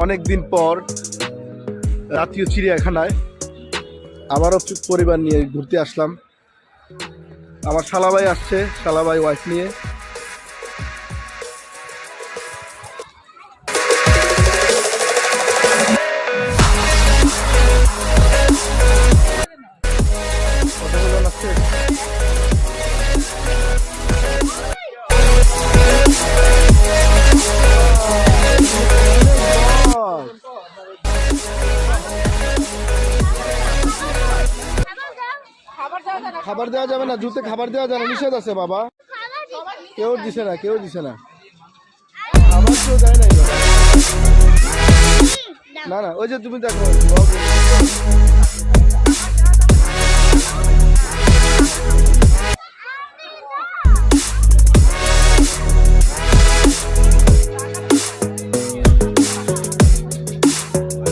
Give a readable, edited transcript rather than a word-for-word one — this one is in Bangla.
অনেকদিন পর রাতীয় চিড়িয়াখানায় আবারও পরিবার নিয়ে ঘুরতে আসলাম। আমার শালাভাই আসছে, শালাভাই ওয়াইফ নিয়ে। খাবার দেওয়া যাবে না, জুতে খাবার দেওয়া যাবে না, নিষেধ আছে বাবা। কেউ দিছে না, কেউ দিছে না, খাবার কেউ দেয় না। না না, ওই যে তুমি দেখো